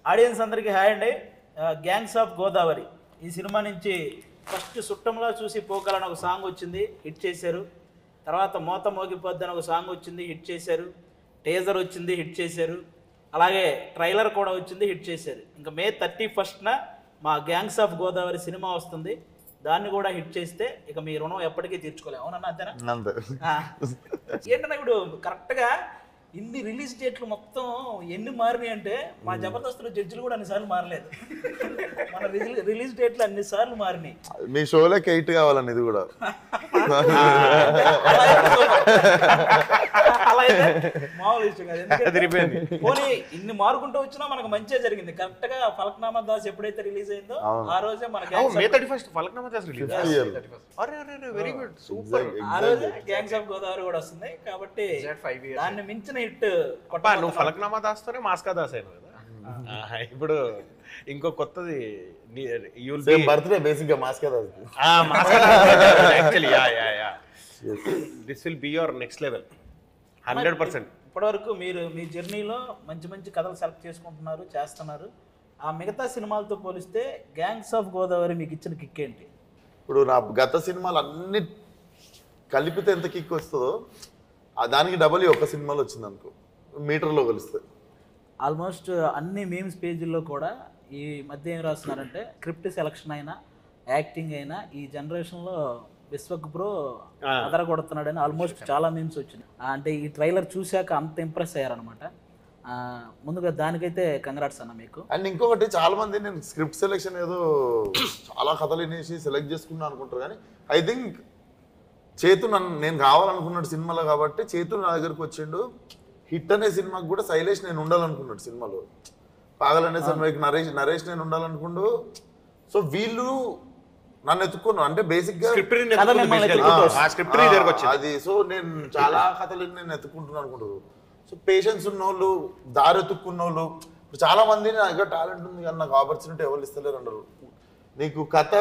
Audience అందరికీ hi అండి. Gangs of Godavari ఈ సినిమా నుంచి ఫస్ట్ సుట్టంలో చూసి పోకలని ఒక సాంగ్ వచ్చింది, హిట్ చేశారు. తర్వాత మోత మోగిపోద్దని ఒక సాంగ్ వచ్చింది, హిట్ చేశారు. టేజర్ వచ్చింది, హిట్ చేశారు. అలాగే ట్రైలర్ కూడా వచ్చింది, హిట్ చేశారు. ఇంకా May 31న మా గ్యాంగ్స్ ఆఫ్ గోదావరి సినిమా వస్తుంది, దాన్ని కూడా హిట్ చేస్తే ఇక మీ రుణం ఎప్పటికీ తీర్చుకోలేము. అవునన్నా అంతేనా? ఏంటన్నా ఇప్పుడు కరెక్ట్గా ఇన్ని రిలీజ్ డేట్లు మొత్తం ఎన్ని మారినాయి అంటే మా జబర్దస్త్లో జడ్జిలు కూడా అన్నిసార్లు మారలేదు. మన రిలీజ్ డేట్లు అన్నిసార్లు మారినాయి. మీ షోలోకి 8 కావాలని ఇది కూడా అలా అయితే మామూలు విషయం కాదు. పోనీ ఇన్ని మారుకుంటూ వచ్చినా మనకు మంచిగా జరిగింది. కరెక్ట్ గా ఫలక్నామా దాస్ ఎప్పుడైతే రిలీజ్ అయిందో ఆ రోజే మన May 31st Falaknuma Das release. Very good, super. ఆ రోజే గ్యాంగ్స్ ఆఫ్ గోదావరి కూడా వస్తుంది కాబట్టి దాన్ని మించిన హిట్. నువ్వు ఫలక్నామా దాస్తోనే మాస్కా దాస్ అయినావు కదా. ఇప్పుడు ఇంకో కొత్తది బర్త్డే బేసిక్ గా మాస్కా దాస్. Actually this will be your next level 100%. ఇప్పటివరకు మీరు మీ జర్నీలో మంచి మంచి కథలు సెలెక్ట్ చేసుకుంటున్నారు, చేస్తున్నారు. ఆ మిగతా సినిమాలతో పోలిస్తే గ్యాంగ్స్ ఆఫ్ గోదావరి మీకు ఇచ్చిన కిక్ ఏంటి? ఇప్పుడు నా గత సినిమాలు అన్ని కలిపితే ఎంత కిక్ వస్తుందో దానికి డబల్ ఒక్క సినిమాలో వచ్చింది అనుకో, మీటర్లో కలిస్తే. ఆల్మోస్ట్ అన్ని మీమ్స్ పేజీల్లో కూడా ఈ మధ్య ఏం రాస్తున్నారంటే స్క్రిప్ట్ సెలక్షన్ అయినా యాక్టింగ్ అయినా ఈ జనరేషన్లో విశ్వక్ బ్రో అదరగొడుతున్నాడని ఆల్మోస్ట్ చాలా మీమ్స్ వచ్చినాయి. అంటే ఈ ట్రైలర్ చూశాక అంత ఇంప్రెస్ అయ్యారనమాట. ముందుగా దానికైతే కంగ్రాట్స్ అన్న మీకు. అండ్ ఇంకొకటి చాలా మంది నేను స్క్రిప్ట్ సెలెక్షన్ ఏదో చాలా కథలు వినేసి సెలెక్ట్ చేసుకున్నాను అనుకుంటారు, కానీ ఐ థింక్ చేతు నేను కావాలనుకున్నాడు సినిమాలో కాబట్టి చేతు నా దగ్గరకు వచ్చిండు. హిట్ అనే సినిమాకి కూడా శైలేష్ నేను ఉండాలనుకున్నాడు సినిమాలో, పాగలనే సినిమాకి నరేష్ నేను ఉండాలనుకుండు. సో వీళ్ళు నన్ను ఎత్తుకున్నాను అంటే బేసిక్ గా అది. సో నేను చాలా కథలు నేను ఎత్తుకుంటున్నాను అనుకుంటారు. సో పేషెన్స్ ఉన్నోళ్ళు, దారి ఎత్తుక్కున్న వాళ్ళు ఇప్పుడు చాలా మంది నా దగ్గర టాలెంట్ ఉంది కానీ నాకు ఆపర్చునిటీ ఎవరు ఇస్తలేరు అన్నారు. నీకు కథ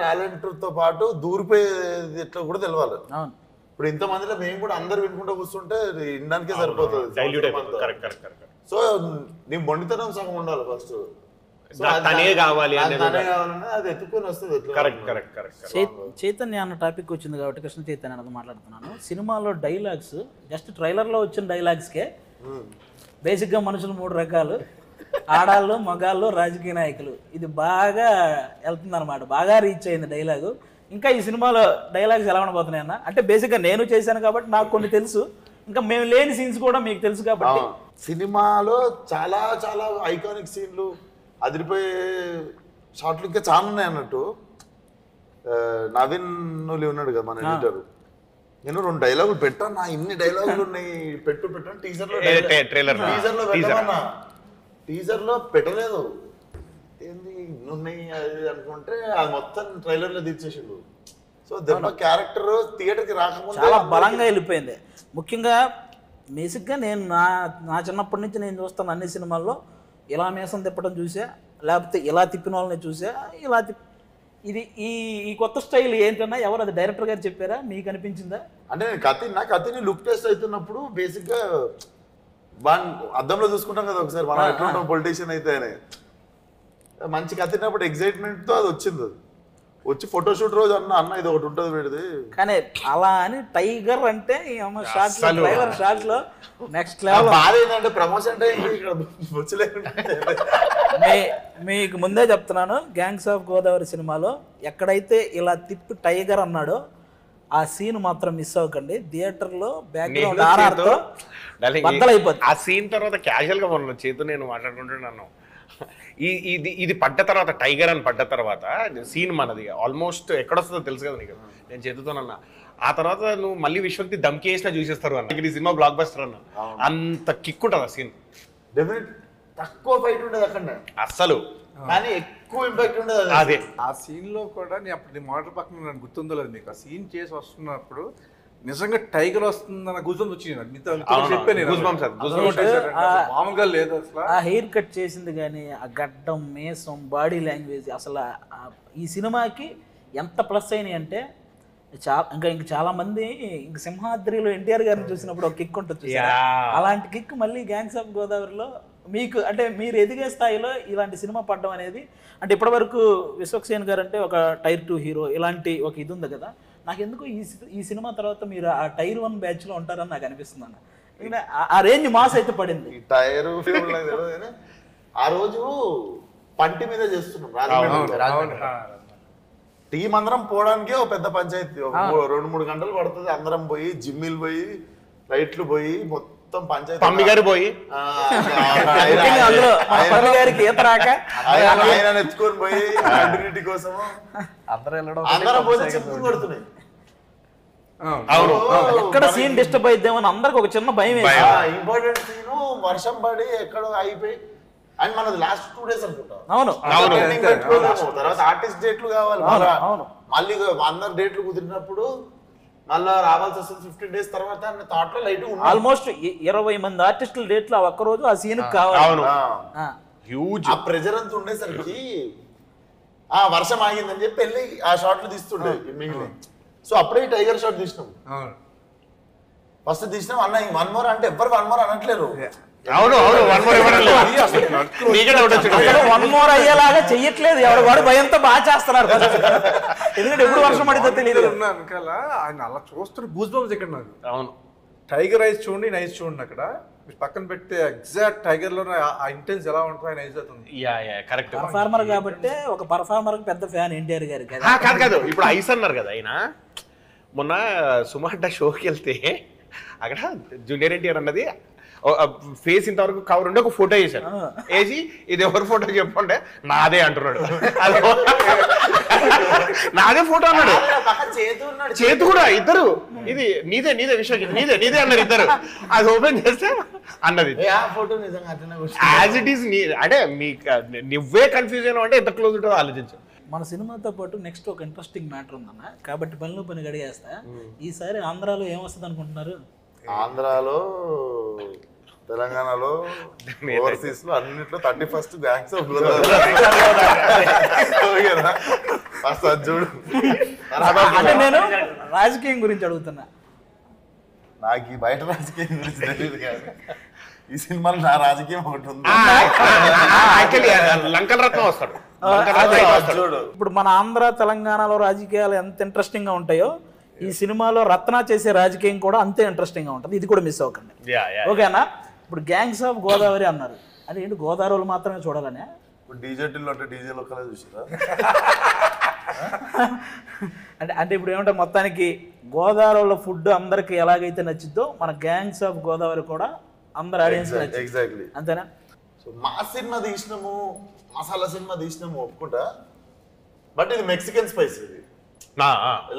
టాలెంట్తో పాటు దూరిపోయేది ఎట్లా కూడా తెలవాలి. ఇప్పుడు ఇంతమందిలో మేము కూడా అందరు వినుకుంటూ కూర్చుంటే వినడానికే సరిపోతుంది. సో నీ మొండితనం సగం ఉండాలి ఫస్ట్, అది ఎత్తుకొని వస్తుంది. చైతన్య అన్న టాపిక్ వచ్చింది కాబట్టి కృష్ణ చైతన్య అన్నది మాట్లాడుతున్నాను. సినిమాలో డైలాగ్స్ జస్ట్ ట్రైలర్లో వచ్చిన డైలాగ్స్కే బేసిక్గా మనుషులు 3 రకాలు, ఆడాళ్ళు, మగాళ్ళు, రాజకీయ నాయకులు. ఇది బాగా వెళ్తుంది అనమాట, బాగా రీచ్ అయింది డైలాగు. ఇంకా ఈ సినిమాలో డైలాగ్స్ ఎలా ఉండబోతున్నాయి అన్న? అంటే బేసిక్గా నేను చేశాను కాబట్టి నాకు కొన్ని తెలుసు, ఇంకా మేము లేని సీన్స్ కూడా మీకు తెలుసు కాబట్టి. సినిమాలో చాలా చాలా ఐకానిక్ సీన్లు, అదిరిపోయే షార్ట్లు ఇంకా చాలా ఉన్నాయి అన్నట్టు. నవీన్ నులి ఉన్నాడు కదా మన ఎడిటర్, నేను 2 డైలాగులు పెట్టాను. నా ఇన్ని డైలాగులు ఉన్నాయి, పెట్టాను టీజర్లో పెట్టలేదు. ఏంది ఇన్ని ఉన్నాయి అది అనుకుంటే అది మొత్తం ట్రైలర్లో తీర్చేసిండు. సో దెబ్బ క్యారెక్టర్ థియేటర్కి రాకముందు చాలా బలంగా వెళ్ళిపోయింది. ముఖ్యంగా బేసిక్గా నేను నా చిన్నప్పటి నుంచి నేను చూస్తాను అన్ని సినిమాల్లో ఇలా మీసం తిప్పడం చూసా, లేకపోతే ఇలా తిప్పిన వాళ్ళని చూసా, ఇలా ఇది ఈ కొత్త స్టైల్ ఏంటన్నా ఎవరు అది డైరెక్టర్ గారు చెప్పారా, మీకు అనిపించిందా? అంటే నేను కథని లుక్ టెస్ట్ అవుతున్నప్పుడు బేసిక్గా అద్దంలో చూసుకుంటాం కదా ఒకసారి మనం ఎట్లా ఉంటాం పొలిటీషియన్ అయితే అని, మంచి కథినప్పుడు ఎగ్జైట్మెంట్తో అది వచ్చింది. వచ్చి ఫోటోషూట్ రోజు అన్న ఇది ఒకటి ఉంటుంది వీడిది. కానీ అలా అని టైగర్ అంటే షార్ట్లో నెక్స్ట్ లెవెల్. బాధ ఏంటంటే ప్రమోషన్ టైం ఇక్కడ మీకు ముందే చెప్తున్నాను, గ్యాంగ్స్ ఆఫ్ గోదావరి సినిమాలో ఎక్కడైతే ఇలా తిప్పి టైగర్ అన్నాడో ఆ సీన్ మాత్రం మిస్ అవ్వకండి. థియేటర్లో బ్యాక్గ్రౌండ్ ఆర్ఆర్తో బద్దలైపోతుంది. ఆ సీన్ తర్వాత క్యాజువల్ గా మొన్న చేతు నేను మాట్లాడుకుంటున్నాను. ఇది పడ్డ తర్వాత, టైగర్ అని పడ్డ తర్వాత సీన్ మనది ఆల్మోస్ట్ ఎక్కడొస్తుందో తెలుసు కదా నీకు, నేను చేతుతోనన్నా. ఆ తర్వాత నువ్వు మళ్ళీ విశ్వక్తి దమ్కి వేసినా చూసేస్తారు అన్న. ఈ సినిమా బ్లాక్ బస్టర్ అన్న, అంత కిక్ ఉంటుంది ఆ సీన్. తక్కువ ఫైట్ ఉండదు అక్కడ అస్సలు, కానీ ఎక్కువ ఇంపాక్ట్ ఉండదు అదే. ఆ సీన్ లో కూడా నేను అప్పుడు మాటల పక్కన నన్ను గుర్తుందో లేదు మీకు, ఆ సీన్ చేసి వస్తున్నప్పుడు నిజంగా టైగర్ వస్తుందన్న గుజం వచ్చింది. మామూలుగా లేదు అసలు. ఆ హెయిర్ కట్ చేసింది కానీ ఆ గడ్డం, మేసం, బాడీ లాంగ్వేజ్ అసలు ఈ సినిమాకి ఎంత ప్లస్ అయినాయి అంటే ఇంకా చాలా మంది ఇంక సింహాద్రిలో ఎన్టీఆర్ గారిని చూసినప్పుడు ఒక కిక్ ఉంటుంది, అలాంటి కిక్ మళ్ళీ గ్యాంగ్స్ ఆఫ్ గోదావరిలో మీకు అంటే మీరు ఎదిగే స్థాయిలో ఇలాంటి సినిమా పడడం అనేది అంటే ఇప్పటివరకు విశ్వక్సేన్ గారు అంటే ఒక టైర్ 2 హీరో ఇలాంటి ఒక ఇది ఉంది కదా, నాకు ఎందుకు ఈ సినిమా తర్వాత మీరు ఆ టైర్ 1 బ్యాచ్లో ఉంటారని నాకు అనిపిస్తుంది అన్న. ఎందుకంటే ఆ రేంజ్ మాస్ అయితే పడింది. ఈ టైర్ ఆ రోజు పంటి మీద చేస్తున్నాం రాజమండ్రి. టీం అందరం పోవడానికే ఒక పెద్ద పంచాయతీ, 2-3 గంటలు పడుతుంది. అందరం పోయి జిమ్మిల్ పోయి లైట్లు పోయి మొత్తం పంచాయతీ పమ్మి గారు పోయి ఆయన ఎత్తుకొని పోయి కంటిన్యూటీ కోసం అందరం పోతే చెప్పులు కొడుతున్నాయి. ఎక్కడ సీన్ డిస్టర్బ్ అయిద్దామో అని అందరికి ఒక చిన్న భయం. ఇంపార్టెంట్ సీన్ వర్షం పడి ఎక్కడో అయిపోయి అండ్ మనది లాస్ట్ 2 days అనుకుంటాం. అవును తర్వాత ఆర్టిస్ట్ డేట్లు కావాలి, మళ్ళీ అందరు డేట్లు కుదిరినప్పుడు మళ్ళీ రావాల్సి వస్తుంది 15 days తర్వాత థాట్ లో లైట్. ఆల్మోస్ట్ 20 మంది ఆర్టిస్టుల డేట్లు ఒక్క రోజు ఆ సీన్ కావాలి. ఆ ప్రెజర్ అంతా ఉండేసరికి ఆ వర్షం ఆగిందని చెప్పి వెళ్ళి ఆ షాట్లు తీస్తుండే మిగిలిన. సో అప్పుడే టైగర్ షాట్ తీసినాం. ఫస్ట్ తీసినాం అన్న 1 more అంటే ఎవ్వరు 1 more అనట్లేరు. అవును అవును 1 more వన్ మోర్ అయ్యేలాగా చెయ్యట్లేదు ఎవరు, వాడు భయంతో బాగా చేస్తున్నారు. ఎందుకంటే ఎప్పుడు వర్షం పడితే తెలియదు. ఆయన అలా చూస్తుంటే గూస్ బంప్స్ ఇక్కడ నాకు. అవును టైగర్ ఐస్ చూడండి, నైస్ చూడండి. అక్కడ మీరు పక్కన పెడితే ఎగ్జాక్ట్ టైగర్ లో ఆ ఇంటెన్స్ ఎలా ఉంటుంది ఆయన ఐస్ అవుతుంది. కరెక్ట్. పర్ఫార్మర్ కాబట్టి ఒక పర్ఫార్మర్ పెద్ద ఫ్యాన్ ఎన్టీఆర్ గారి. కాదు కాదు ఇప్పుడు ఐస్ అన్నారు కదా ఆయన. మొన్న సుమార్ట షోకి వెళ్తే అక్కడ జూనియర్ ఎన్టీఆర్ అన్నది ఫేస్ ఇంతవరకు కవర్ ఉండి ఒక ఫోటో వేసాడు. వేసి ఇది ఎవరి ఫోటో చెప్పంటే నాదే అంటున్నాడు. నాదే ఫోటో అన్నాడు. చేతు కూడా ఇద్దరు ఇది నీదే నీదే విశ్వ నీదే నీదే అన్నారు ఇద్దరు. అది ఓపెన్ చేస్తే అన్నది యాజ్ ఇట్ ఈస్. అంటే నువ్వే కన్ఫ్యూజ్ అయినా అంటే ఎంత క్లోజ్ ఉంటుందో ఆలోచించు. మన సినిమాతో పాటు నెక్స్ట్ ఒక ఇంట్రెస్టింగ్ మ్యాటర్ ఉందన్న, కాబట్టి పనిలో పని గడిగేస్తా. ఈసారి ఆంధ్రాలో ఏమొస్తుంది అనుకుంటున్నారు? ఆంధ్రాలో తెలంగాణలో ఓవర్సీస్ లో అన్నిట్లో 31st గ్యాంగ్స్ ఆఫ్ చూడు. అంటే నేను రాజకీయం గురించి అడుగుతున్నా. నాకు ఈ బయట రాజకీయం గురించి తెలియదు కానీ ఈ సినిమాలో నా రాజకీయం ఒకటి ఉంది. లంకన్ రత్నం వస్తాడు. ఇప్పుడు మన ఆంధ్ర తెలంగాణలో రాజకీయాలు ఎంత ఇంట్రెస్టింగ్ గా ఉంటాయో ఈ సినిమాలో రత్న చేసే రాజకీయం కూడా అంతే ఇంట్రెస్టింగ్ గా ఉంటుంది. ఇది కూడా మిస్ అవ్వకండి, ఓకేనా? ఇప్పుడు గ్యాంగ్స్ ఆఫ్ గోదావరి అన్నారు, అది ఏంటి గోదావరిలో మాత్రమే చూడాలనే? ఇప్పుడు డీజేటీలో అంటే డీజేలో ఒక్కలే చూసారా? అంటే ఇప్పుడు ఏమంటే మొత్తానికి గోదావరిలో ఫుడ్ అందరికి ఎలాగైతే నచ్చిద్దో మన గ్యాంగ్స్ ఆఫ్ గోదావరి కూడా అందరు ఆడియన్స్ ఎగ్జాక్ట్లీ అంతేనా? సో మా సినిమా తీసినాము, మసాలా సినిమా తీసినాము ఒప్పుకుంటా, బట్ ఇది మెక్సికన్ స్పైస్. ఇది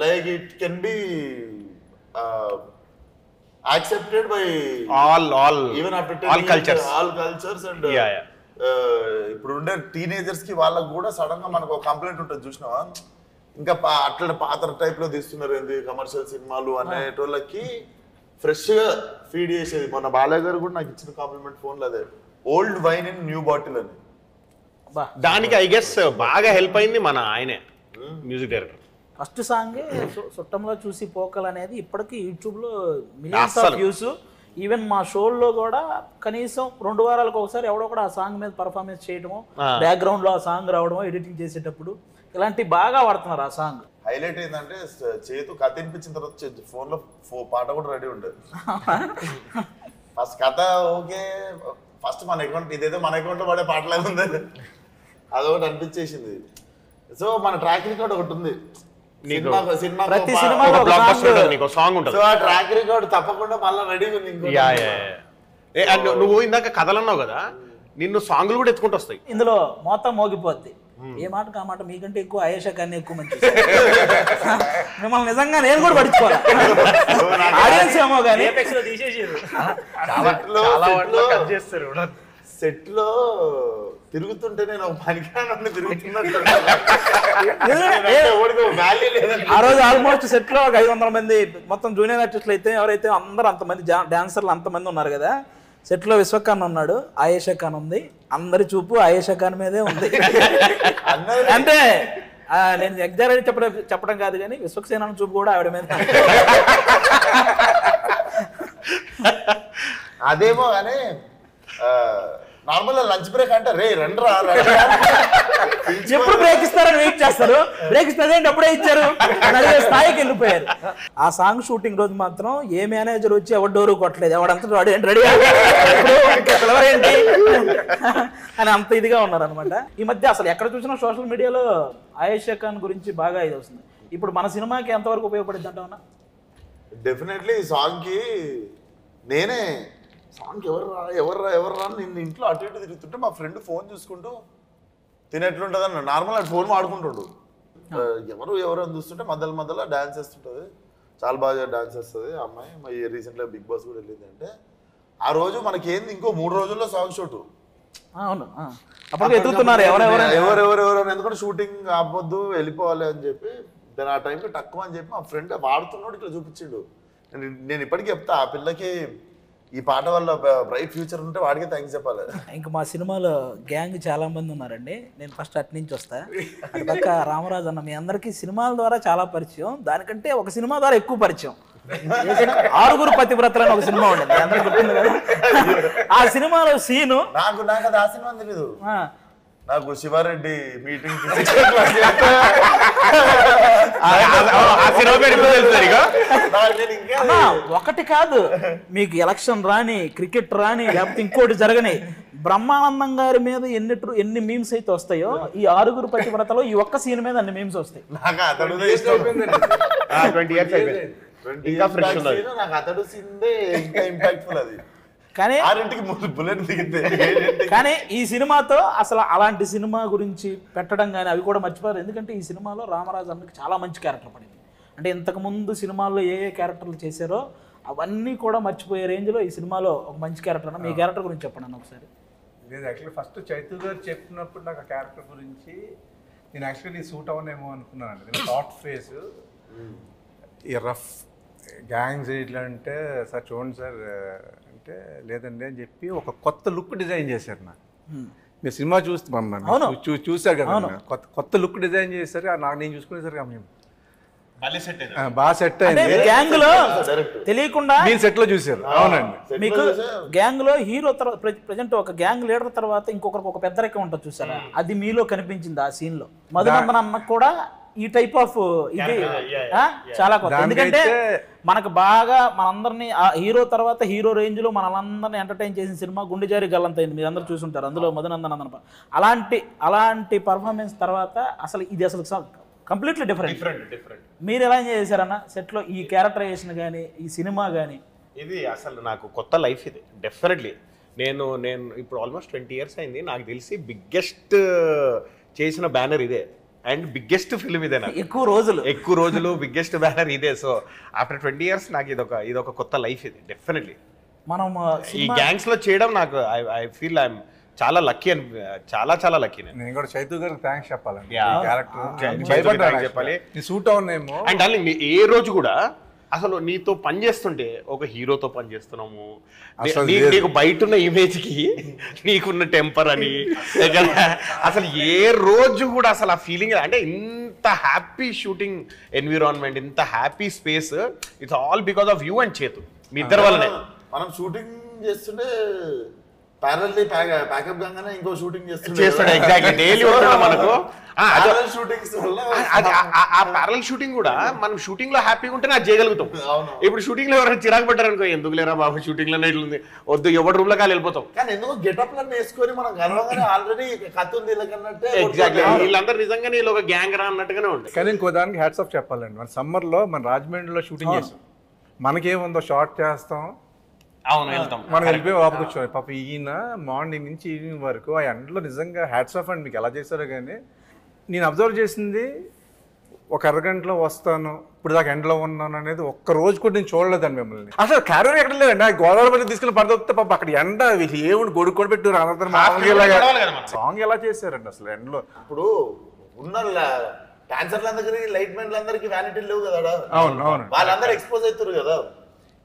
like it can be accepted by all even after all cultures and ఇప్పుడు ఉండే టీనేజర్స్ కి వాళ్ళకి కూడా సడన్ గా మనకు ఒక కంప్లైంట్ ఉంటుంది చూసినావా, ఇంకా అట్లా పాత టైప్ లో తీస్తున్నారు ఏంది కమర్షియల్ సినిమాలు అనేటోళ్ళకి ఫ్రెష్ గా ఫీడ్ చేసేది. మొన్న బాలయ్య గారు కూడా నాకు ఇచ్చిన కాంప్లిమెంట్ ఫోన్ లో అదే, old wine in new bottle అని. దానికి ఐ గెస్ బాగా హెల్ప్ అయింది మన ఆయనే మ్యూజిక్ డైరెక్టర్. ఫస్ట్ సాంగ్ చుట్టంలో చూసి పోకలు అనేది ఇప్పటికీ యూట్యూబ్లో మిలియన్స్ ఆఫ్ వ్యూస్. ఈవెన్ మా షోల్లో కూడా కనీసం 2 వారాలకు ఒకసారి ఎవడో కూడా ఆ సాంగ్ మీద పర్ఫార్మెన్స్ చేయడము, బ్యాక్గ్రౌండ్లో ఆ సాంగ్ రావడము, ఎడిటింగ్ చేసేటప్పుడు ఇలాంటివి బాగా వాడుతున్నారు. ఆ సాంగ్ హైలైట్ ఏంటంటే చేతు కథ వినిపించిన తర్వాత ఫోన్ లో పాట కూడా రెడీ ఉండదు. ఫస్ట్ కథ ఓకే, ఫస్ట్ మన అకౌంట్ ఇదేదో మన అకౌంట్ లో పడే పాటలాగా ఉంది, అదొకటి అనిపించేసింది. సో మన ట్రాక్ రికార్డ్ ఒకటి ఉంది, ప్రతి సినిమాలో సాంగ్ ఉంటుంది. సో ఆ ట్రాక్ రికార్డ్ తప్పకుండా మళ్ళీ రెడీ ఉంది. నువ్వు ఇందాక కథలు అన్నావు కదా, నిన్ను సాంగ్లు కూడా ఎత్తుకుంటూ వస్తాయి. ఇందులో మొత్తం మోగిపోద్ది. ఏ మాట కా మాట మీకంటే ఎక్కువ ఆయేషా కానీ ఎక్కువ మంచి మిమ్మల్ని నిజంగా నేను కూడా పట్టించుకోవాలి. ఆడియన్స్ ఏమో కానీ సెట్ లో తిరుగుతుంటే నేను పనికిరాని తిరుగుతున్నట్టు. ఆ రోజు ఆల్మోస్ట్ సెట్ లో ఒక 500 మంది మొత్తం జూనియర్ ఆర్టిస్టులు అయితే ఎవరైతే అందరూ అంతమంది డాన్సర్లు అంతమంది ఉన్నారు కదా. సెట్ లో విశ్వఖాన్ ఉన్నాడు, ఆయేషా ఖాన్ ఉంది, అందరి చూపు ఆయేషా ఖాన్ మీదే ఉంది. అంటే నేను ఎగ్జాక్ట్ చెప్పడం కాదు కానీ విశ్వక్సేన చూపు కూడా ఆవిడ మీద. అదేమో కానీ నార్మల్ లంచ్ బ్రేక్ అంటే రే రండ్రా ఎప్పుడు బ్రేక్ ఇస్తారని వెయిట్ చేస్తారు. బ్రేక్ ఇస్తారంటే అప్పుడే ఇచ్చారు అనే స్థాయికి వెళ్ళిపోయారు. ఆ సాంగ్ షూటింగ్ రోజు మాత్రం ఏ మేనేజర్ వచ్చి ఎవరు డోరు కొట్టలేదు, ఎవడంతా వాడు ఏంటి రెడీ ఏంటి అని అంత ఇదిగా ఉన్నారు అనమాట. ఈ మధ్య అసలు ఎక్కడ చూసినా సోషల్ మీడియాలో ఆయేషా ఖాన్ గురించి బాగా ఇది వస్తుంది. ఇప్పుడు మన సినిమాకి ఎంతవరకు ఉపయోగపడింది అంటావన్నా? డెఫినెట్లీ ఈ సాంగ్కి నేనే సాంగ్ ఎవర్రా నిన్ను ఇంట్లో అటు ఇటు తిరుగుతుంటే మా ఫ్రెండ్ ఫోన్ చూసుకుంటూ తినేట్లుంటుంది అన్న నార్మల్ అది ఫోన్ వాడుకుంటాడు. ఎవరు అని చూస్తుంటే మధ్యలో డాన్స్ వేస్తుంటుంది, చాలా బాగా డాన్స్ వేస్తుంది ఆ అమ్మాయి. రీసెంట్గా బిగ్ బాస్ కూడా వెళ్ళింది. అంటే ఆ రోజు మనకి ఏంది ఇంకో 3 రోజుల్లో సాంగ్ షూట్. అవును, అప్పుడు ఎదుగుతున్నారు ఎవరెవరు ఎందుకంటే షూటింగ్ ఆపొద్దు వెళ్ళిపోవాలి అని చెప్పి దాని ఆ టైంకి తక్కువ అని చెప్పి మా ఫ్రెండ్ వాడుతున్నాడు ఇట్లా చూపించిండు. నేను ఇప్పటికీ చెప్తా ఆ పిల్లకి ఈ పాట వల్ల బ్రైట్ ఫ్యూచర్ ఉంటే వాడికే థ్యాంక్స్ చెప్పాలి. ఇంకా మా సినిమాలో గ్యాంగ్ చాలా మంది ఉన్నారండి. నేను ఫస్ట్ అటు నుంచి వస్తా. అటుపక్క రామరాజు అన్న, మీ అందరికీ సినిమాల ద్వారా చాలా పరిచయం, దానికంటే ఒక సినిమా ద్వారా ఎక్కువ పరిచయం. 6 పతివ్రతలు అని ఒక సినిమా ఉండేది, అందరికి గుర్తుంది కదా. ఆ సినిమాలో సీను నాకు అది ఆ సినిమా తెలీదు. నాకు శివారెడ్డి మీటింగ్ ఒకటి కాదు, మీకు ఎలక్షన్ రాని, క్రికెట్ రాని, లేకపోతే ఇంకోటి జరగని, బ్రహ్మానందం గారి మీద ఎన్ని మీమ్స్ అయితే వస్తాయో ఈ 6 పతివ్రతలో ఈ ఒక్క సీన్ మీద అన్ని మీమ్స్ వస్తాయి. నాకు అతడు సీన్దే ఇంకా ఇంపాక్ట్ఫుల్ అది. కానీ ఈ సినిమాతో అసలు అలాంటి సినిమా గురించి పెట్టడం కానీ అవి కూడా మర్చిపోయారు. ఎందుకంటే ఈ సినిమాలో రామరాజు అన్నకి చాలా మంచి క్యారెక్టర్ పడింది. అంటే ఇంతకుముందు సినిమాల్లో ఏ క్యారెక్టర్లు చేశారో అవన్నీ కూడా మర్చిపోయే రేంజ్లో ఈ సినిమాలో ఒక మంచి క్యారెక్టర్ అన్న. మీ క్యారెక్టర్ గురించి చెప్పండి అన్న ఒకసారి. నేను యాక్చువల్లీ ఫస్ట్ చైతు గారు చెప్పినప్పుడు నాకు ఆ క్యారెక్టర్ గురించి నేను యాక్చువల్లీ సూట్ అవ్వనేమో అనుకున్నానండి. నేను థాట్ ఫేస్ ఈ రఫ్ గ్యాంగ్స్ ఇట్లా అంటే సార్ చూడండి సార్ అంటే లేదండి అని చెప్పి ఒక కొత్త లుక్ డిజైన్ చేశారు. నాకు మీరు సినిమా చూస్తారు కదా, కొత్త లుక్ డిజైన్ చేశారు. నాకు నేను చూసుకునేసరికి మేము బాగా సెట్ అయింది. గ్యాంగ్ లో తెలియకుండా మీరు సెట్ లో చూసారు. అవునండి, మీకు గ్యాంగ్ లో హీరో ప్రజెంట్ ఒక గ్యాంగ్ లీడర్ తర్వాత ఇంకొకరికి ఒక పెద్ద రెక్క ఉంటుంది చూసారా, అది మీలో కనిపించింది ఆ సీన్ లో. మధునందన్ అన్న కూడా ఈ టైప్ ఆఫ్ ఇది చాలా కొత్త. ఎందుకంటే మనకు బాగా మనందరినీ హీరో తర్వాత హీరో రేంజ్ లో మనలందరినీ ఎంటర్టైన్ చేసిన సినిమా గుండె జారి గల్లంతైంది, మీరు అందరూ చూసుంటారు. అందులో మధునందన్ అన్న అలాంటి పర్ఫార్మెన్స్ తర్వాత అసలు ఇది అసలు కంప్లీట్లీ డిఫరెంట్. మీరు ఎలా ఎంజాయ్ చేశారన్న సెట్ లో ఈ క్యారెక్టరైజేషన్ కానీ ఈ సినిమా కానీ? ఇది అసలు నాకు కొత్త లైఫ్ ఇది డెఫినెట్లీ. నేను ఇప్పుడు ఆల్మోస్ట్ 20 years అయింది. నాకు తెలిసి బిగ్గెస్ట్ చేసిన బ్యానర్ ఇదే అండ్ బిగ్గెస్ట్ ఫిల్మ్ ఇదే. నాకు ఎక్కువ రోజులు బిగ్గెస్ట్ బ్యానర్ ఇదే. సో ఆఫ్టర్ 20 years నాకు ఇదొక కొత్త లైఫ్ ఇది డెఫినెట్లీ. మనం ఈ గ్యాంగ్స్ లో చేయడం నాకు ఐ ఫీల్ ఐఎమ్ చాలా లక్కీ అని, చాలా లక్కీ. నేను కూడా చైతు గారికి థ్యాంక్స్ చెప్పాలండి. చెప్పాలి సూట్ అవునేమో. అండ్ డార్లింగ్ ఏ రోజు కూడా అసలు నీతో పని చేస్తుంటే ఒక హీరోతో పని చేస్తున్నాము, నీకు బయట ఉన్న ఇమేజ్ కి నీకున్న టెంపర్ అని అసలు ఏ రోజు కూడా అసలు ఆ ఫీలింగ్ అంటే ఇంత హ్యాపీ షూటింగ్ ఎన్విరాన్మెంట్, ఇంత happy space, it's all because of you and చేతు. మీ ఇద్దరు వల్లనే. మనం షూటింగ్ చేస్తుంటే ప్యారల్లీ ప్యాకప్ గానే ఇంకో షూటింగ్ చేస్తాడు. ఎగ్జాక్ట్లీ డైలీ ఉంటాడు మనకు. షూటింగ్స్ వల్ల ఆ ప్యారల్ షూటింగ్ కూడా మనం షూటింగ్ లో హ్యాపీగా ఉంటేనే అది చేయగలుగుతాం. ఇప్పుడు షూటింగ్ లో ఎవరైనా చిరాకు పడ్డారు అనుకో, ఎందుకు లేరా బాబు షూటింగ్ లోనే ఇట్లుంది వద్దు, ఎవరి రూమ్ లో కాలు వెళ్ళిపోతాం. కానీ ఎందుకు గెటప్ లను వేసుకొని మనం గర్వంగానే ఆల్రెడీ కథ ఉంది వీళ్ళకన్నట్టే. ఎగ్జాక్ట్లీ వీళ్ళందరూ నిజంగానే వీళ్ళు ఒక గ్యాంగ్ రా అన్నట్టుగానే ఉంటుంది. కానీ ఇంకో దానికి హ్యాట్స్ ఆఫ్ చెప్పాలండి. మన సమ్మర్ లో మన రాజమండ్రిలో షూటింగ్ చేస్తాం, మనకేముందో షార్ట్ చేస్తాం, అవును వెళ్తాం, మనం వెళ్ళిపోయి వాపకొచ్చాం. పాప ఈయన మార్నింగ్ నుంచి ఈవినింగ్ వరకు ఆ ఎండలో నిజంగా హ్యాట్స్ ఆఫ్ అండి. మీకు ఎలా చేశారో కానీ నేను అబ్జర్వ్ చేసింది ఒక అరగంటలో వస్తాను, ఇప్పుడు దాకా ఎండలో ఉన్నాను అనేది ఒక్క రోజు కూడా నేను చూడలేదండి మిమ్మల్ని. అసలు క్యారీ ఎక్కడ లేదండి. గోదావరి మధ్య తీసుకెళ్ళి పడదొస్తే పాప అక్కడ ఎండ ఏముండి గొడుగు కూడా పెట్టారు. అందరూ సాంగ్ ఎలా చేశారండి అసలు ఎండలో. ఇప్పుడు ఉన్న డాన్సర్లందరికీ లైట్ మెన్లందరికీ వ్యానిటీలు లేవు కదా. అవును అవును, వాళ్ళందరూ ఎక్స్పోజ్ అవుతారు కదా.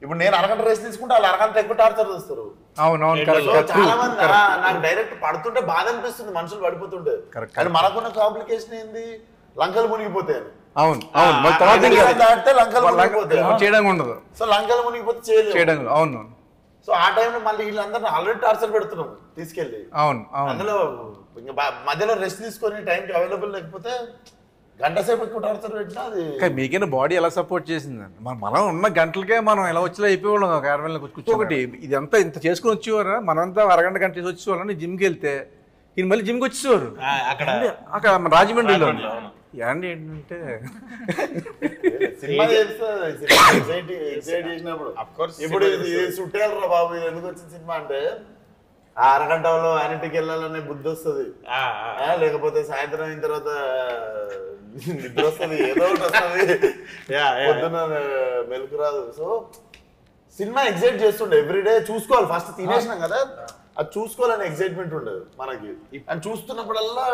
ఇప్పుడు నేను అరగంట రేస్ తీసుకుంటే వాళ్ళు అరగంట ఎక్కువ టార్చర్ చేస్తారు. అవునవును, చాలా మంది నాకు డైరెక్ట్ పడుతుంటే బాధ అనిపిస్తుంది, మనుషులు పడిపోతుంటే. కానీ మనకున్న కాంప్లికేషన్ ఏంది, లంకలు మునిగిపోతాయి. అవును అవును, దాటితే లంకలు మునిగిపోతాయి, చేయడం ఉండదు. సో లంకలు మునిగిపోతే చేయడం. అవును, సో ఆ టైంలో మళ్ళీ వీళ్ళందరినీ ఆల్రెడీ టార్చర్ పెడుతున్నాం తీసుకెళ్ళి. అవును అవును అందులో ఇంకా మధ్యలో రెస్ట్ తీసుకొని టైంకి అవైలబుల్ లేకపోతే గంట సేపు ఎక్కువ టార్చర్ పెట్టినా అది కానీ మీకైనా బాడీ ఎలా సపోర్ట్ చేసిందండి? మనం ఉన్న గంటలకే మనం ఎలా వచ్చేలా అయిపోయేవాళ్ళం క్యారవెన్లో కూర్చోబట్టి. ఇదంతా ఇంత చేసుకుని వచ్చేవారు, మనంతా అరగంట గంట చేసి వచ్చేవాళ్ళని జిమ్కి వెళ్తే ఈయన మళ్ళీ జిమ్కి వచ్చేవారు అక్కడ రాజమండ్రిలో. ఏంటి ఏంటంటే సినిమా చేసినప్పుడు ఇప్పుడు ఇది సుట్టేయాలరా బాబు, ఇది ఎందుకు వచ్చిన సినిమా అంటే ఆ అరగంటలో ఆయనటికి వెళ్ళాలనే బుద్ధి వస్తుంది, లేకపోతే సాయంత్రం అయిన తర్వాత నిద్ర వస్తుంది, ఏదో ఒకటి వస్తుంది, పొద్దున్న మెలకు రాదు. సో సినిమా ఎగ్జైట్ చేస్తుండే ఎవ్రీడే. చూసుకోవాలి, ఫస్ట్ తినేసినాం కదా అది చూసుకోవాలని ఎగ్జైట్మెంట్ ఉండదు మనకి. అని చూస్తున్నప్పుడల్లా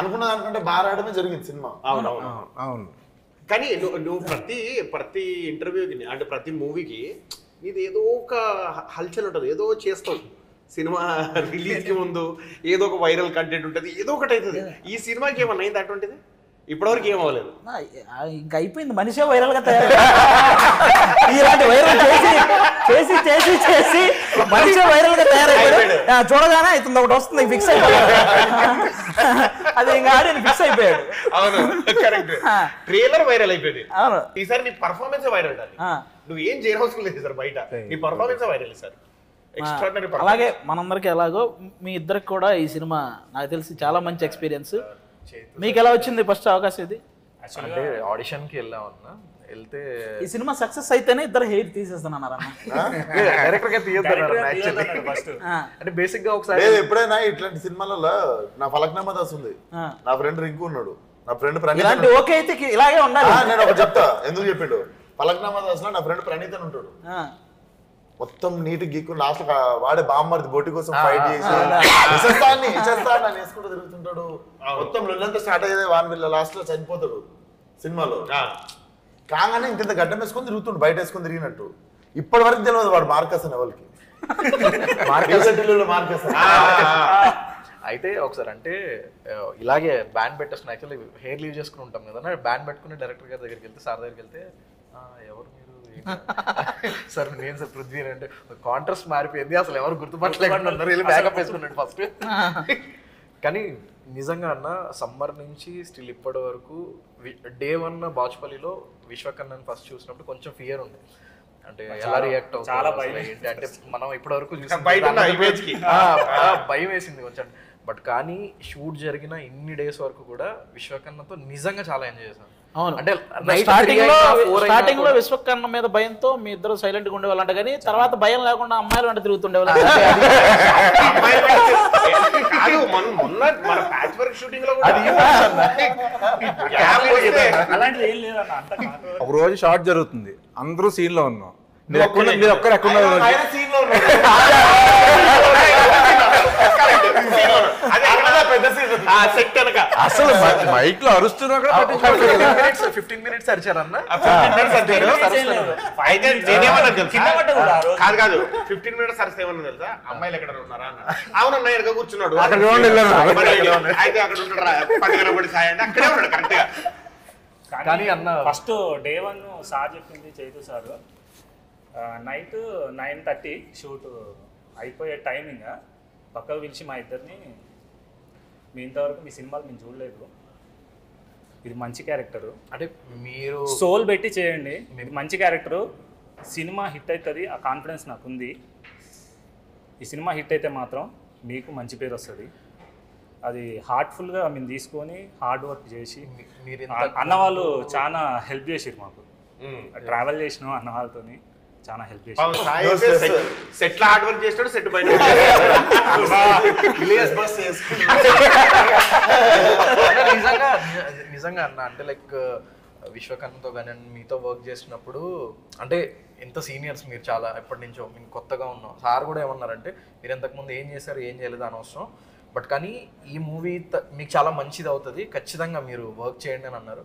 అనుకున్న దానికంటే బాగా ఆడమే జరిగింది సినిమా. అవునవును అవును. కానీ నువ్వు ప్రతి ఇంటర్వ్యూకి అంటే ప్రతి మూవీకి ఇది ఏదో ఒక హల్చల్ ఉంటుంది, ఏదో చేస్తావు. సినిమా రిలీజ్ కి ముందు ఏదో ఒక వైరల్ కంటెంట్ ఉంటుంది, ఏదో ఒకటి అవుతుంది. ఈ సినిమాకి ఏమన్నా అయింది అటువంటిది? ఇప్పటివరకు ఏం అవ్వలేదు. ఇంకా అయిపోయింది, మనిషే వైరల్ గా తయారు. ఇలాంటి వైరల్ చేసి చేసి చేసి మనిషే వైరల్ గా తయారైపోయాడు. చూడగానే ఇతను ఒకటి వస్తుంది ఫిక్స్ అయిపోయాడు. అది ఇంకా ఆడి ఫిక్స్ అయిపోయాడు. అవును, కరెక్ట్. ట్రైలర్ వైరల్ అయిపోయింది. అవును, ఈసారి నీ పర్ఫార్మెన్స్ వైరల్ అండి. నువ్వు ఏం చేయనవసరం లేదు సార్, బయట నీ పర్ఫార్మెన్స్ వైరల్ సార్. అలాగే మనందరికి ఎలాగో మీ ఇద్దరికి కూడా ఈ సినిమా నాకు తెలిసి చాలా మంచి ఎక్స్పీరియన్స్. మీకు ఎలా వచ్చింది ఫస్ట్ అవకాశం ఇది? అంటే ఆడిషన్ కి వెళ్తే ఈ సినిమా సక్సెస్ అయితేనే ఇద్దరు హెయిర్ తీసేస్తానన్నారు డైరెక్టర్ గా తీయొద్దు ఫస్ట్. అంటే బేసిక్ గా ఒకసారి ఎప్పుడైనా ఇట్లాంటి సినిమాలలో నా ఫలక్నామా దాస్ ఉంది, నా ఫ్రెండ్ రింకు ఉన్నాడు, నా ఫ్రెండ్ ప్రణీత్. ఇలాంటి ఓకే అయితే ఇలాగే ఉండాలి. నేను ఒక చెప్తా ఎందుకు చెప్పిండు. ఫలక్నామా దాస్ లో నా ఫ్రెండ్ ప్రణీత్ అని ఉంటాడు, మొత్తం నీట్ గీక్కు లాస్ట్ వాడే బామ్మర్ది బోటి కోసం ఫైట్ చేసి ఇచ్చేస్తాను వేసుకుంటూ తిరుగుతుంటాడు. మొత్తం లొల్లంతా స్టార్ట్ అయ్యేది వాన్ వీళ్ళ లాస్ట్ లో చనిపోతాడు సినిమాలో. కాగానే ఇంత గడ్డం వేసుకొని తిరుగుతుండు, బయట వేసుకొని తిరిగినట్టు. ఇప్పటి వరకు తెలియదు వాడు మార్కస్ అని ఎవరికి. మార్కస్ అయితే ఒకసారి అంటే ఇలాగే బ్యాండ్ పెట్టేస్తున్నా. యాక్చువల్లీ హెయిర్ లీవ్ చేసుకుని ఉంటాం కదా, బ్యాండ్ పెట్టుకుని డైరెక్టర్ గారి దగ్గరికి వెళ్తే, సార్ దగ్గరికి వెళ్తే ఎవరు మీరు సార్ నేను సార్ పృథ్వీ అంటే కాంట్రాస్ట్ మారిపోయింది, అసలు ఎవరు గుర్తుపట్టలేకుండా ఉన్నారు, వెళ్ళి బ్యాకప్ వేసుకున్నాడు ఫస్ట్. కానీ నిజంగా అన్న సమ్మర్ నుంచి స్టిల్ ఇప్పటి వరకు డే 1 బాచుపల్లిలో విశ్వకన్నన్ ఫస్ట్ చూసినప్పుడు కొంచెం ఫియర్ ఉంది. అంటే ఎలా రియాక్ట్ అవుతుంది ఏంటి అంటే మనం ఇప్పటి వరకు భయం వేసింది కొంచెం. బట్ కానీ షూట్ జరిగిన ఇన్ని డేస్ వరకు కూడా విశ్వకన్నతో నిజంగా చాలా ఎంజాయ్ చేశాను. అవును, అంటే స్టార్టింగ్ లో విశ్వకర్ణ మీద భయంతో మీ ఇద్దరు సైలెంట్ గా ఉండేవాళ్ళంట, కానీ తర్వాత భయం లేకుండా అమ్మాయిలు అంటే తిరుగుతుండేవాళ్ళు. ఒక రోజు షార్ట్ జరుగుతుంది, అందరూ సీన్ లో ఉన్నాం, మీరు ఒక్కరు ఎక్కడ అసలు మైక్ లో అరుస్తున్నా కూడా 15 minutes అరిచారన్న. కాదు 15 minutes అరిస్తే ఏమన్నా తెలుసా, అమ్మాయిలు ఎక్కడ ఉన్నారా అన్న. అవునన్నా ఎక్కడ కూర్చున్నాడు, అయితే అక్కడ ఉంటారా 10 గంటల సాయం అక్కడే ఉన్నాడు కరెక్ట్ గా. కానీ అన్న ఫస్ట్ డే 1 సార్ చెప్పింది చైతు సార్, నైట్ 9:30 షూట్ అయిపోయే టైమింగ్ పక్కకు పిలిచి మా ఇద్దరిని, మీ ఇంతవరకు మీ సినిమాలు మేము చూడలేదు, ఇది మంచి క్యారెక్టరు అంటే మీరు సోల్ పెట్టి చేయండి, ఇది మంచి క్యారెక్టరు, సినిమా హిట్ అవుతుంది, ఆ కాన్ఫిడెన్స్ నాకు ఉంది. ఈ సినిమా హిట్ అయితే మాత్రం మీకు మంచి పేరు వస్తుంది. అది హార్ట్ఫుల్గా మేము తీసుకొని హార్డ్ వర్క్ చేసి, అన్నవాళ్ళు చాలా హెల్ప్ చేసారు మాకు, ట్రావెల్ చేసినాం అన్న వాళ్ళతోని చాలా హెల్ప్ చేసారు. సెట్ హార్డ్ వర్క్ చేస్తాడు, సెట్ బయట నిజంగా అన్న అంటే లైక్ విశ్వకర్ణతో కానీ మీతో వర్క్ చేసినప్పుడు అంటే ఎంత సీనియర్స్ మీరు, చాలా ఎప్పటి నుంచో మేము కొత్తగా ఉన్నాం. సార్ కూడా ఏమన్నారంటే మీరు ఇంతకుముందు ఏం చేశారు ఏం చేయలేదు అనవసరం, బట్ కానీ ఈ మూవీ మీకు చాలా మంచిది అవుతుంది, ఖచ్చితంగా మీరు వర్క్ చేయండి అని అన్నారు.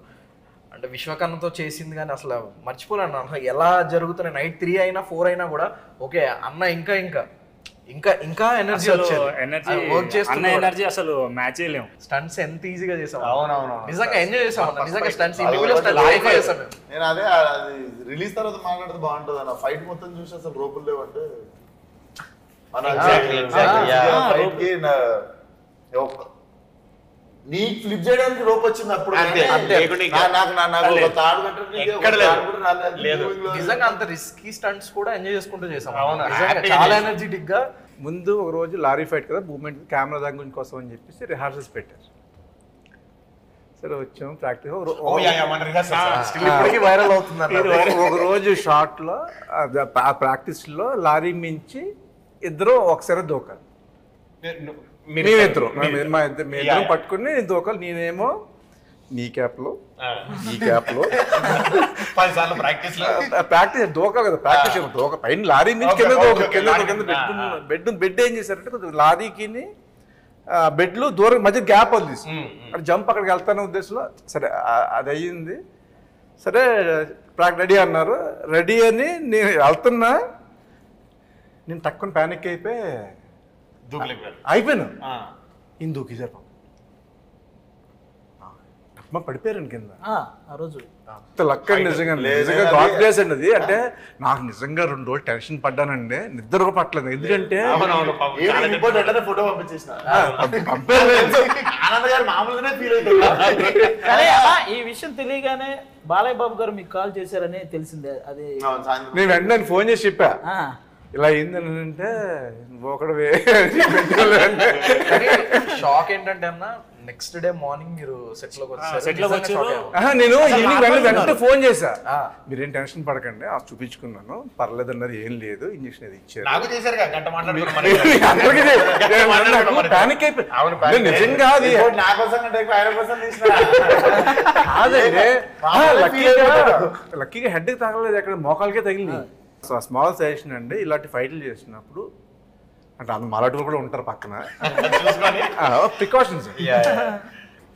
అంటే విశ్వకర్ణతో చేసింది కానీ అసలు మర్చిపోలేను అసలు ఎలా జరుగుతున్నాయి. నైట్ 3 అయినా 4 అయినా కూడా ఓకే అన్న ఇంకా ఇంకా ఎనర్జీ ఎనర్జీ వర్క్ చేస్తున్న ఎనర్జీ అసలు మ్యాచ్ చేయలేము. స్టంట్స్ ఎంత ఈజీగా చేసాం. అవునవును. నిజంగా ఎంజాయ్ చేసాం. నిజంగా స్టంట్స్ ఇండివిజువల్ స్టంట్స్ చేసాం. నేను అదే అది రిలీజ్ తర్వాత మాట్లాడితే బాగుంటుంది అన్న. ఫైట్ మొత్తం చూసి అసలు రోపులు లేవంటే ఫైట్ కి నీ ఫ్లిప్ చేయడానికి రోప్ వచ్చింది అప్పుడు. నిజంగా అంత రిస్కీ స్టంట్స్ కూడా ఎంజాయ్ చేసుకుంటూ చేసాం. చాలా ఎనర్జెటిక్ గా. ముందు ఒక రోజు లారీ ఫైట్ కదా, మూమెంట్ కెమెరా దాని కోసం అని చెప్పేసి రిహార్సల్స్ పెట్టారు. సరే వచ్చాము ప్రాక్టీస్. ఇప్పటికీ వైరల్ అవుతుంది. ఒక రోజు షార్ట్ లో ఆ ప్రాక్టీస్ లో లారీ మించి ఇద్దరు ఒకసారి దూకాలి. మేమిద్దరం పట్టుకుని దూకాలి. నేనేమో నీ క్యాప్ లో ప్రాక్టీస్ దూకాలి కదా. ప్రాక్టీస్ పైన లారీ నుంచి కింద బెడ్ ఏం చేశారంటే కొంచెం లారీకి బెడ్లు దూరం మధ్య గ్యాప్ వదిలేసి అక్కడ జంప్ అక్కడికి వెళ్తానే ఉద్దేశంలో. సరే అది అయ్యింది. సరే రెడీ అన్నారు. రెడీ అని నేను వెళ్తున్నా, నేను తక్కువ ప్యానిక్ అయిపోయాను. ఈయన దూకేశారు. పడిపోయారండి కింద. ఆ రోజు లక్ అండి. నిజంగా గాడ్ బ్లెస్ అండి అది. అంటే నాకు నిజంగా 2 రోజులు టెన్షన్ పడ్డానండి, నిద్ర కూడా పట్టలేదు. ఎందుకంటే ఫోటో పంపించేసిన ఈ విషయం తెలియగానే బాలయ్య బాబు గారు మీకు కాల్ చేశారని తెలిసిందే. అది నేను వెంటనే ఫోన్ చేసి చెప్పా ఇలా అయిందని. అంటే ఒకడు షాక్ ఏంటంటే అన్న, నెక్స్ట్ డే మార్నింగ్ మీరు సెట్ లోకి నేను ఈవినింగ్ వెంటనే ఫోన్ చేశా. మీరేం టెన్షన్ పడకండి, చూపించుకున్నాను, పర్లేదు అన్నది ఏం లేదు, ఇంజక్షన్ అది ఇచ్చారు. ప్యానిక్ అయిపోయి నిజంగా అది లక్కీగా హెడ్ కి తగలేదు, ఎక్కడ మోకాలకే తగిలింది. సో స్మాల్ సజెషన్ అండి, ఇలాంటి ఫైట్లు చేసినప్పుడు అంటే అంత మరాఠీలు కూడా ఉంటారు పక్కన, ప్రికాషన్స్.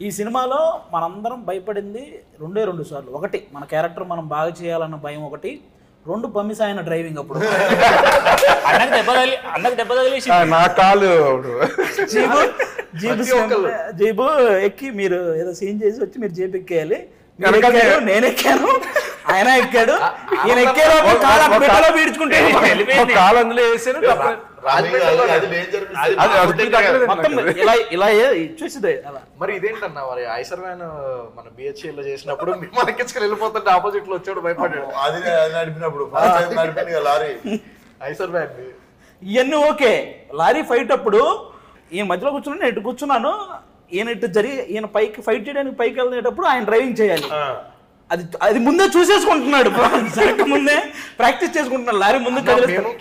ఈ సినిమాలో మనందరం భయపడింది 2 సార్లు. ఒకటి మన క్యారెక్టర్ మనం బాగా చేయాలన్న భయం, ఒకటి 2 పమ్మిస్ ఆయన డ్రైవింగ్ అప్పుడు అన్నకు దెబ్బ తగిలేసి నా కాలు జీబు ఎక్కి మీరు ఏదో సీన్ చేసి వచ్చి మీరు జీప్ ఎక్కేయాలి. నేను ఎక్కాను, ఆయన ఎక్కాడు, ఈయన ఎక్కేలో పీడ్చుకుంటే కాలు అందులో వేసాను. ఇలా చూసిదే. మరి ఇదేంటన్నా మరి ఐసర్ వ్యాన్ మన బిహెచ్ఎల్ లో చేసినప్పుడు మనకిచ్చుకొని వెళ్ళిపోతుంటే ఆపోజిట్ లో వచ్చాడు, భయపడ్డాడు. అది నడిపినప్పుడు లారీ ఐసర్ వ్యాన్ ఇవన్నీ ఓకే. లారీ ఫైట్ అప్పుడు ఈయన మధ్యలో కూర్చున్నాను, నేను ఇటు కూర్చున్నాను, ఈయన ఇటు ఈయన పైకి ఫైట్ చేయడానికి పైకి వెళ్ళేటప్పుడు ఆయన డ్రైవింగ్ చేయాలి. అది ముందే చూసేసుకుంటున్నాడు, ముందే ప్రాక్టీస్ చేసుకుంటున్నాడు. లారీ ముందు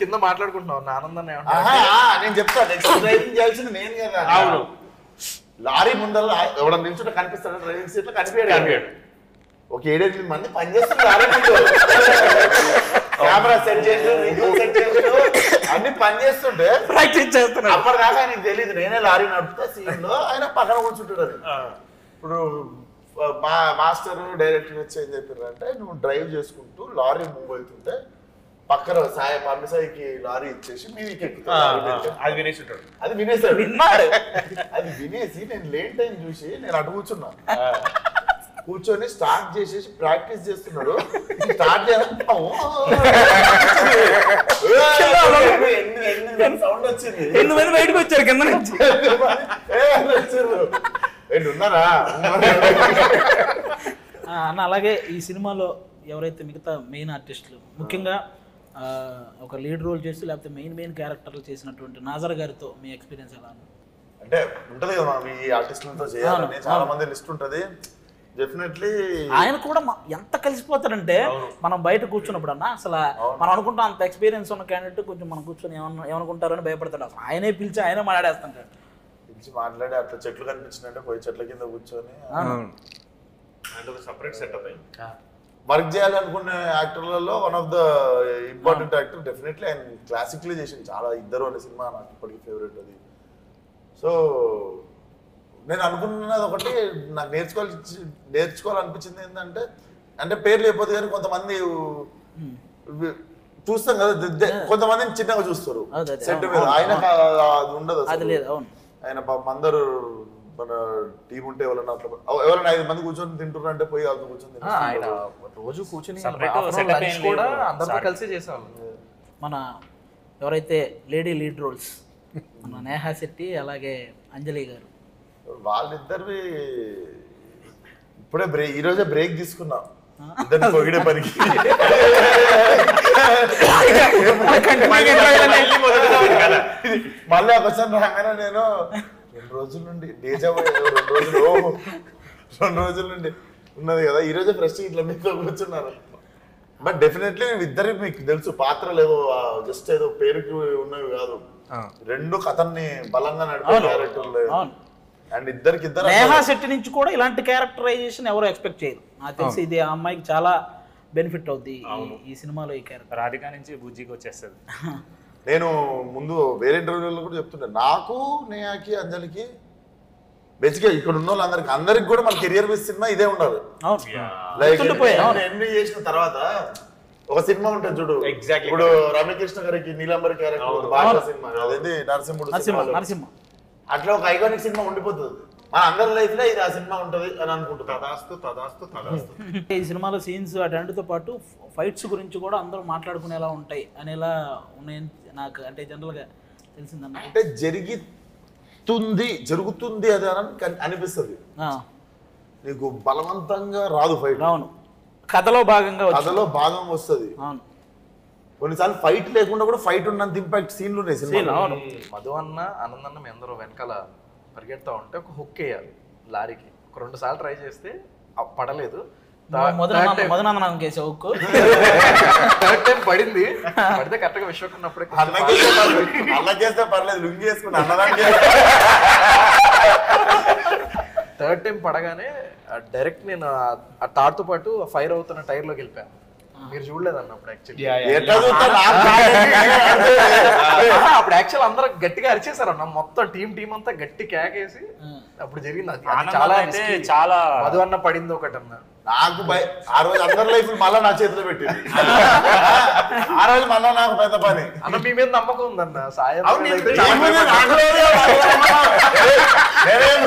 కింద మాట్లాడుకుంటున్నాం ఆనందాన్ని. నేను చెప్తా, నెక్స్ట్ డ్రైవింగ్ చేయాల్సింది నేను కదా. అవును, లారీ ముందర ఎవడన్నా నిల్చుంటే కనిపిస్తాడు, డ్రైవింగ్ సీట్ లో కనిపించాడు. ఒక 7-8 మంది పనిచేస్తున్నారు లారీ ముందు, కెమెరా సెట్ చేసి అన్ని పని చేస్తుంటే ప్రాక్టీస్ చేస్తున్నాడు. అప్పటిదాకా ఆయనకు తెలియదు నేనే లారీ నడుపుతా సీన్ లో, ఆయన పక్కన కూర్చుంటాడు. ఇప్పుడు మా మాస్టర్ డైరెక్టర్ వచ్చి ఏం చెప్పారు అంటే, నువ్వు డ్రైవ్ చేసుకుంటూ లారీ మూవ్ అవుతుంటే పక్కన పమ్మిసాయికి లారీ ఇచ్చేసి మీదికి అది వినేసాడు. అది వినేసి నేను లేట్ టైం చూసి నేను అటు కూర్చున్నా. కూర్చొని స్టార్ట్ చేసేసి ప్రాక్టీస్ చేస్తున్నాడు. స్టార్ట్ సౌండ్ వచ్చింది, 8 మంది బయటకు వచ్చారు కింద నుంచి. ఉన్నారా అన్న? అలాగే ఈ సినిమాలో ఎవరైతే మిగతా మెయిన్ ఆర్టిస్టులు, ముఖ్యంగా ఒక లీడ్ రోల్ చేసి లేకపోతే మెయిన్ క్యారెక్టర్లు చేసినటువంటి నాజర్ గారితో మీ ఎక్స్పీరియన్స్ ఎలా? అంటే ఉంటది కదా మనం ఈ ఆర్టిస్టులతో చేయాలని చాలా మంది లిస్ట్ ఉంటది. డెఫినెట్లీ ఆయన కూడా ఎంత కలిసిపోతారంటే, మనం బయట కూర్చున్నప్పుడు అన్న అసలు మనం అనుకుంటాం అంత ఎక్స్పీరియన్స్ ఉన్న క్యాండిడేట్ కొంచెం మనం కూర్చొని ఏమనుకుంటారని భయపడతాడు. అసలు ఆయనే పిలిచి ఆయనే మాట్లాడేస్తుంటాడు. పిలిచి మాట్లాడి అట్లా చెట్లు కనిపించినట్టే పోయి చెట్ల కింద కూర్చొని సపరేట్ సెటప్ వర్క్ చేయాలనుకునే యాక్టర్లలో one of the important actor. Definitely ఆయన క్లాసిక్లీ చేసింది చాలా. 2 అనే సినిమా నాకు ఇప్పటికీ ఫేవరెట్ అది. సో నేను అనుకున్నది ఒకటి, నాకు నేర్చుకోవాలనిపించింది ఏంటంటే, అంటే పేర్లు అయిపోతుంది కానీ కొంతమంది చూస్తాం కదా కొంతమందిని చిన్నగా చూస్తారు అదే, అదే, సెట్ మీద. ఆయన అది ఉండదు అది అసలు. లేదు. అవును, ఆయన పాపం అందరూ మన టీం ఉంటే ఎవరైనా అట్లా ఎవరైనా 5 మంది కూర్చొని తింటున్నారు అంటే పోయి వాళ్ళతో కూర్చొని తింటారు. ఆయన రోజు కూర్చుని Separate afternoon setup lunch ఏం కూడా లేదు. అందరితో కలిసి చేసేవాళ్ళు. మన ఎవరైతే లేడీ లీడ్ రోల్స్ మన నేహా శెట్టి అలాగే అంజలి గారు, వాళ్ళిద్దరివి ఇప్పుడే ఈ రోజే బ్రేక్ తీసుకున్నా ఇద్దరిని పొగిడే పనికి. మళ్ళీ ఒకసారి రాగానే నేను 2 రోజుల నుండి డేజా 2 రోజుల నుండి ఉన్నది కదా, ఈ రోజే ఫ్రెష్ ఇట్లా మీతో కూర్చున్నారు. బట్ డెఫినెట్లీ ఇద్దరికి మీకు తెలుసు పాత్రలు ఏదో జస్ట్ ఏదో పేరుకి ఉన్నవి కాదు, 2 కథల్ని బలంగా నడిపే క్యారెక్టర్లు. అవును. అండ్ ఇద్దరు నేహా శెట్టి నుంచి కూడా ఇలాంటి క్యారెక్టరైజేషన్ ఎవరు ఎక్స్పెక్ట్ చేయరు. నాకు తెలిసి ఇది ఆ అమ్మాయికి చాలా బెనిఫిట్ అవుద్ది ఈ సినిమాలో ఈ క్యారెక్టర్. రాధిక నుంచి బుజ్జికి వచ్చేస్తుంది. నేను ముందు వేరే ఇంటర్వ్యూలో కూడా చెప్తుంటే నాకు నేహాకి అంజలికి బేసిక్గా ఇక్కడ ఉన్న వాళ్ళందరికి కూడా మన కెరియర్ బేస్ సినిమా ఇదే ఉండాలి. అవును, లైక్ గుర్తుండిపోయాయి. అవును. ఎంబీ చేసిన తర్వాత ఒక సినిమా ఉంటుంది చూడు, Exactly. ఇప్పుడు రమ్యకృష్ణ గారికి నీలాంబరి క్యారెక్టర్ బాగా సినిమా అదేంటి నరసింహుడు సినిమాలో. నరసింహ అట్లా ఒక ఐకానిక్ సినిమా ఉండిపోతుంది మన అందరి లైఫ్ లో, ఇది ఆ సినిమా ఉంటది అని అనుకుంటున్నా. తదాస్తు. ఈ సినిమాలో సీన్స్ అటన్నిటితో పాటు ఫైట్స్ గురించి కూడా అందరూ మాట్లాడుకునేలా ఉంటాయి అనేలా ఉన్నాయని నాకు అంటే జనరల్గా తెలిసిందన్న. అంటే జరుగుతుంది అది అని అనిపిస్తుంది, నీకు బలవంతంగా రాదు ఫైట్. అవును, కథలో భాగంగా కథలో భాగం వస్తుంది. అవును, కొన్నిసార్లు ఫైట్ లేకుండా కూడా ఫైట్ ఉన్నంత ఇంపాక్ట్ సీన్లు ఉన్నాయి సినిమా. అవును. మధు అన్న ఆనందన్న మీ అందరూ వెనకాల పరిగెడతా ఉంటే ఒక హుక్ వేయాలి లారీకి. ఒక 2 సార్లు ట్రై చేస్తే పడలేదు. మధునందనం కేసే ఉక్కు థర్డ్ టైం పడింది. పడితే కరెక్ట్గా విశ్వకున్నప్పుడే అన్నకేస్తే పర్లేదు, లుంగి వేసుకుని అన్నదానికి. థర్డ్ టైం పడగానే డైరెక్ట్ నేను ఆ తాడుతో పాటు ఫైర్ అవుతున్న టైర్లోకి వెళ్ళిపోయాను. మీరు చూడలేదన్న అప్పుడు యాక్చువల్లీ. అప్పుడు యాక్చువల్ అందరూ గట్టిగా అరిచేసారు అన్న, మొత్తం టీం అంతా గట్టి కేకేసి అప్పుడు జరిగింది. అది చాలా చాలా మధు అన్న పడింది ఒకటి అన్న. నాకు ఆ రోజు అందరి లైఫ్ మళ్ళా నా చేతిలో పెట్టింది. ఆ రోజు మళ్ళా నాకు పెద్ద పని. అన్న మీ మీద నమ్మకం ఉందన్న. సాయం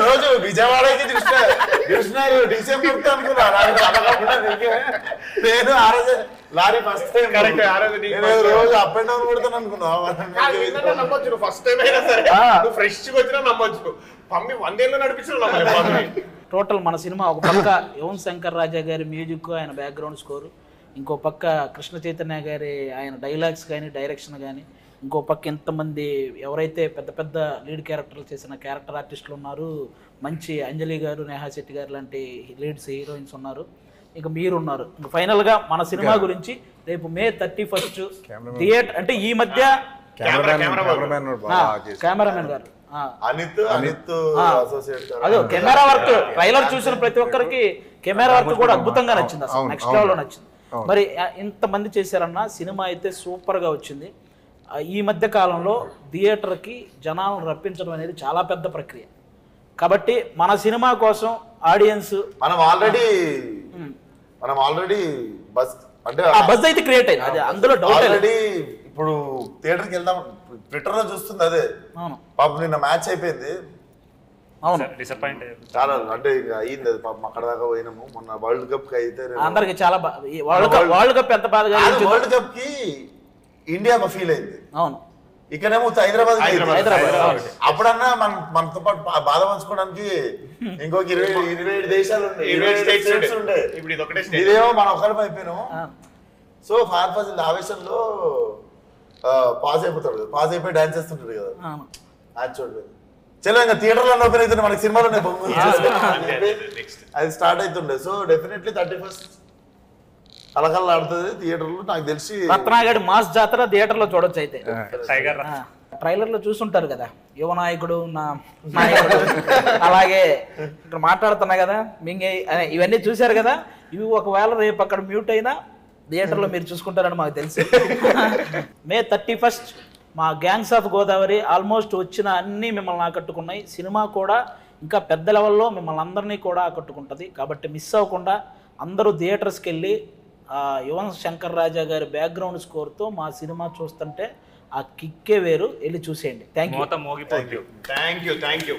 రోజు విజయవాడకి చూసినారు డిసెంబర్ అనుకున్నా. నేను ఆ రోజు లారీ ఫస్ట్ టైం రోజు అప్ అండ్ డౌన్ కొడతాను అనుకున్నా. నమ్మొచ్చు, ఫస్ట్ టైం అయినా సరే ఫ్రెష్ వచ్చినా నమ్మొచ్చు. పంపి 100 ఏళ్ళు నడిపించిన టోటల్ మన సినిమా ఒక పక్క యువన్ శంకర్ రాజా గారి మ్యూజిక్, ఆయన బ్యాక్గ్రౌండ్ స్కోరు, ఇంకో పక్క కృష్ణ చైతన్య గారి ఆయన డైలాగ్స్ కానీ డైరెక్షన్ కానీ, ఇంకో పక్క ఎంతమంది ఎవరైతే పెద్ద పెద్ద లీడ్ క్యారెక్టర్లు చేసిన క్యారెక్టర్ ఆర్టిస్టులు ఉన్నారు, మంచి అంజలి గారు, నేహా శెట్టి గారు లాంటి లీడ్స్ హీరోయిన్స్ ఉన్నారు, ఇంకా మీరు ఉన్నారు. ఇంకా ఫైనల్గా మన సినిమా గురించి రేపు May 31 థియేటర్ అంటే ఈ మధ్య కెమెరామెన్ గారు అదే కెమెరా వర్క్ ట్రైలర్ చూసిన ప్రతి ఒక్కరికి కెమెరా వర్క్ కూడా అద్భుతంగా నచ్చింది, అసలు నెక్స్ట్ లెవెల్లో నచ్చింది. మరి ఇంతమంది చేశారన్న సినిమా అయితే సూపర్గా వచ్చింది. ఈ మధ్య కాలంలో థియేటర్కి జనాలను రప్పించడం అనేది చాలా పెద్ద ప్రక్రియ. కాబట్టి మన సినిమా కోసం ఆడియన్స్ మనం ఆల్రెడీ బస్ అంటే బస్ అయితే క్రియేట్ అయింది, అది అందులో డౌట్ ఆల్రెడీ. ఇప్పుడు థియేటర్కి వెళ్దాం ట్విట్టర్ లో చూస్తుంది అదే. అవును పాపం నిన్న మ్యాచ్ అయిపోయింది, అవును డిసప్పాయింట్ చాలా అంటే ఇంకా అయింది అది. పాపం అక్కడ దాకా పోయినాము. మొన్న వరల్డ్ కప్ కి అయితే అందరికి చాలా వరల్డ్ కప్ ఎంత బాధగా వరల్డ్ కప్ కి ఇండియా ఫీల్ అయింది. అవును, ఇక్కడేమో హైదరాబాద్. అప్పుడన్నా మనతో పాటు బాధ పంచుకోవడానికి ఇంకొక 27 దేశాలు ఉండే. ఇదేమో మనం ఒకరి అయిపోయినాము. సో ఫార్ఫాజ్ ఆవేశంలో పాజ్ అయిపోతాడు, పాజ్ అయిపోయి డాన్స్ చేస్తుంటాడు కదా. అది చూడలేదు చలో ఇంకా థియేటర్లో ఓపెన్ అవుతుండే, మనకి సినిమాలోనే అది స్టార్ట్ అవుతుండే. సో డెఫినెట్లీ 31 కలకల్లా ఆడుతుంది థియేటర్లో. నాకు తెలిసి రత్నాగడి మాస్ జాతర థియేటర్లో చూడొచ్చు. అయితే టైగర్ ట్రైలర్లో చూసుంటారు కదా, యువ నాయకుడు నా నాయకుడు అలాగే ఇక్కడ మాట్లాడుతున్నా కదా మింగే ఇవన్నీ చూశారు కదా. ఇవి ఒకవేళ రేపు అక్కడ మ్యూట్ అయినా థియేటర్లో మీరు చూసుకుంటారని మాకు తెలుసు. May 31 మా గ్యాంగ్స్ ఆఫ్ గోదావరి ఆల్మోస్ట్ వచ్చిన అన్నీ మిమ్మల్ని ఆకట్టుకున్నాయి. సినిమా కూడా ఇంకా పెద్ద లెవెల్లో మిమ్మల్ని అందరినీ కూడా ఆకట్టుకుంటుంది. కాబట్టి మిస్ అవ్వకుండా అందరూ థియేటర్స్కి వెళ్ళి యువన్ శంకర్ రాజా గారి బ్యాక్గ్రౌండ్ స్కోర్తో మా సినిమా చూస్తుంటే ఆ కిక్కే వేరు, వెళ్ళి చూసేయండి. Thank you. మోగిపోతుంది. Thank you